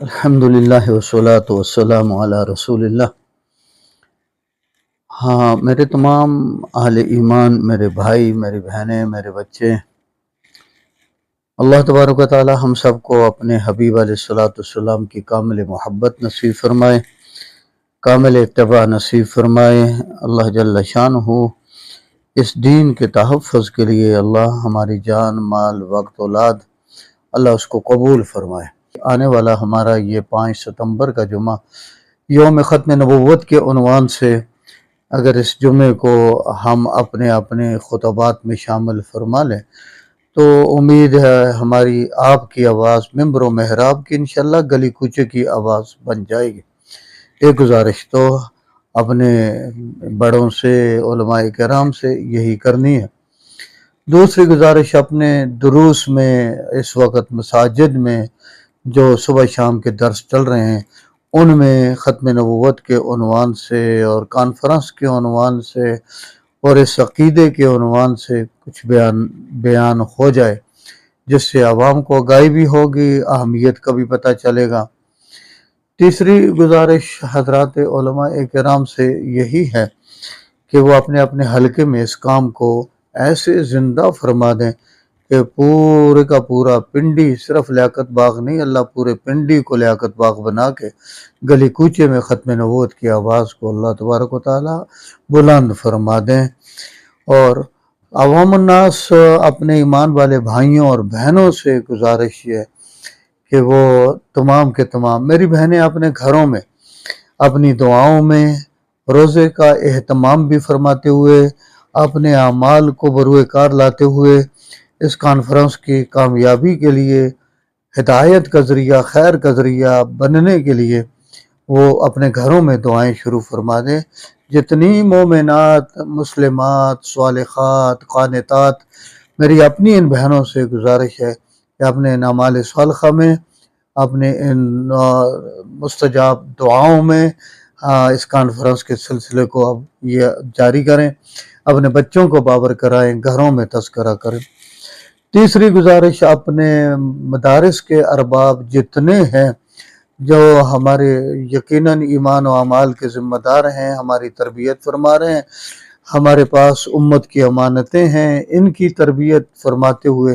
الحمدللہ والصلاۃ والسلام علی رسول اللہ۔ میرے تمام اہل ایمان، میرے بھائی، میری بہنیں، میرے بچے، اللہ تبارک و تعالی ہم سب کو اپنے حبیب علیہ الصلاۃ والسلام کی کامل محبت نصیب فرمائے، کامل اتباع نصیب فرمائے۔ اللہ جل شانہ اس دین کے تحفظ کے لیے اللہ ہماری جان، مال، وقت، اولاد اللہ اس کو قبول فرمائے۔ آنے والا ہمارا یہ 5 ستمبر کا جمعہ یوم ختم نبوت کے عنوان سے اگر اس جمعے کو ہم اپنے اپنے خطبات میں شامل فرما لیں تو امید ہے ہماری آپ کی آواز ممبر و محراب کی انشاءاللہ گلی کوچے کی آواز بن جائے گی۔ ایک گزارش تو اپنے بڑوں سے، علماء کرام سے یہی کرنی ہے۔ دوسری گزارش اپنے دروس میں، اس وقت مساجد میں جو صبح شام کے درس چل رہے ہیں ان میں ختم نبوت کے عنوان سے اور کانفرنس کے عنوان سے اور اس عقیدے کے عنوان سے کچھ بیان ہو جائے، جس سے عوام کو آگاہی بھی ہوگی، اہمیت کا بھی پتہ چلے گا۔ تیسری گزارش حضرات علماء کرام سے یہی ہے کہ وہ اپنے اپنے حلقے میں اس کام کو ایسے زندہ فرما دیں کہ پورے کا پورا پنڈی، صرف لیاقت باغ نہیں، اللہ پورے پنڈی کو لیاقت باغ بنا کے گلی کوچے میں ختم نبوت کی آواز کو اللہ تبارک و تعالی بلند فرما دیں۔ اور عوام الناس اپنے ایمان والے بھائیوں اور بہنوں سے گزارش یہ ہے کہ وہ تمام کے تمام میری بہنیں اپنے گھروں میں اپنی دعاؤں میں روزے کا اہتمام بھی فرماتے ہوئے، اپنے اعمال کو بروئے کار لاتے ہوئے اس کانفرنس کی کامیابی کے لیے، ہدایت کا ذریعہ، خیر کا ذریعہ بننے کے لیے وہ اپنے گھروں میں دعائیں شروع فرما دیں۔ جتنی مومنات، مسلمات، صالحات، قانتات میری اپنی ان بہنوں سے گزارش ہے کہ اپنے ان اعمال صالحہ میں، اپنے ان مستجاب دعاؤں میں اس کانفرنس کے سلسلے کو اب یہ جاری کریں، اپنے بچوں کو بابر کرائیں، گھروں میں تذکرہ کریں۔ تیسری گزارش اپنے مدارس کے ارباب جتنے ہیں جو ہمارے یقیناً ایمان و اعمال کے ذمہ دار ہیں، ہماری تربیت فرما رہے ہیں، ہمارے پاس امت کی امانتیں ہیں، ان کی تربیت فرماتے ہوئے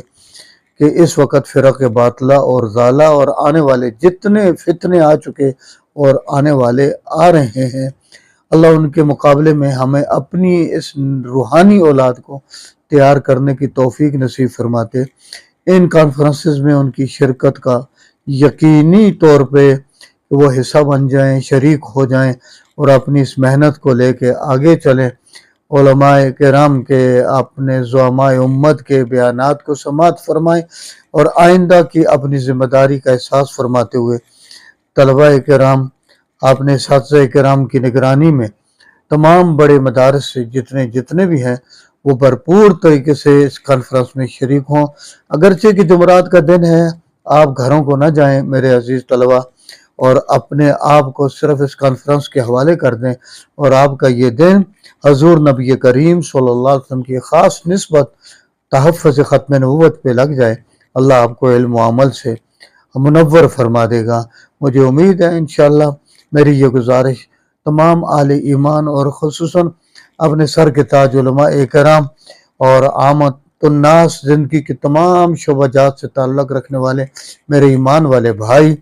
کہ اس وقت فرق باطلہ اور ضالہ اور آنے والے جتنے فتنے آ چکے اور آنے والے آ رہے ہیں، اللہ ان کے مقابلے میں ہمیں اپنی اس روحانی اولاد کو تیار کرنے کی توفیق نصیب فرماتے۔ ان کانفرنسز میں ان کی شرکت کا یقینی طور پہ وہ حصہ بن جائیں، شریک ہو جائیں اور اپنی اس محنت کو لے کے آگے چلیں۔ علماء کرام کے، اپنے زعماء امت کے بیانات کو سماعت فرمائیں اور آئندہ کی اپنی ذمہ داری کا احساس فرماتے ہوئے طلباء کرام، اپنے اساتذہ کرام کی نگرانی میں تمام بڑے مدارس سے جتنے بھی ہیں وہ بھرپور طریقے سے اس کانفرنس میں شریک ہوں۔ اگرچہ کہ جمعرات کا دن ہے، آپ گھروں کو نہ جائیں میرے عزیز طلباء، اور اپنے آپ کو صرف اس کانفرنس کے حوالے کر دیں، اور آپ کا یہ دن حضور نبی کریم صلی اللہ علیہ وسلم کی خاص نسبت تحفظ ختم نبوت پہ لگ جائے۔ اللہ آپ کو علم و عمل سے منور فرما دے گا۔ مجھے امید ہے انشاءاللہ میری یہ گزارش تمام اہل ایمان اور خصوصاً اپنے سر کے تاج علماء کرام اور عامت الناس، زندگی کی تمام شعبہ جات سے تعلق رکھنے والے میرے ایمان والے بھائی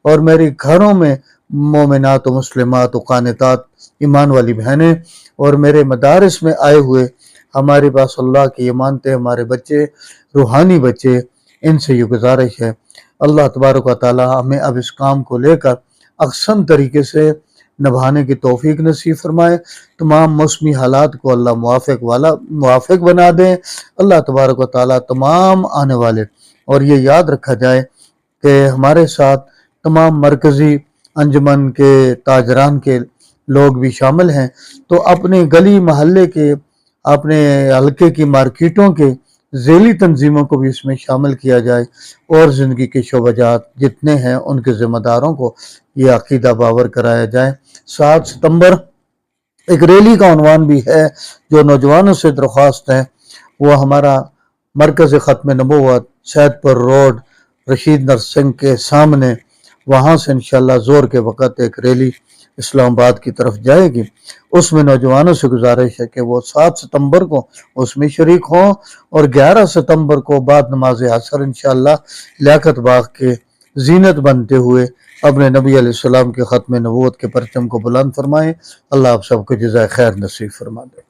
اور میرے گھروں میں مومنات و مسلمات و قانتات ایمان والی بہنیں اور میرے مدارس میں آئے ہوئے ہمارے پاس اللہ کی امانتیں، ہمارے بچے، روحانی بچے، ان سے یہ گزارش ہے اللہ تبارک و تعالی ہمیں اب اس کام کو لے کر احسن طریقے سے نبھانے کی توفیق نصیب فرمائے۔ تمام موسمی حالات کو اللہ موافق بنا دیں۔ اللہ تبارک و تعالی تمام آنے والے، اور یہ یاد رکھا جائے کہ ہمارے ساتھ تمام مرکزی انجمن کے تاجران کے لوگ بھی شامل ہیں، تو اپنے گلی محلے کے، اپنے حلقے کی مارکیٹوں کے ذیلی تنظیموں کو بھی اس میں شامل کیا جائے اور زندگی کے شعبہ جات جتنے ہیں ان کے ذمہ داروں کو یہ عقیدہ باور کرایا جائے۔ 7 ستمبر ایک ریلی کا عنوان بھی ہے، جو نوجوانوں سے درخواست ہے وہ ہمارا مرکز ختم نبوت سید پور روڈ رشید نرسنگ کے سامنے وہاں سے انشاءاللہ زور کے وقت ایک ریلی اسلام آباد کی طرف جائے گی۔ اس میں نوجوانوں سے گزارش ہے کہ وہ 7 ستمبر کو اس میں شریک ہوں، اور 11 ستمبر کو بعد نماز عصر انشاءاللہ لیاقت باغ کے زینت بنتے ہوئے اپنے نبی علیہ السلام کے ختم نبوت کے پرچم کو بلند فرمائیں۔ اللہ آپ سب کو جزائے خیر نصیب فرما دے۔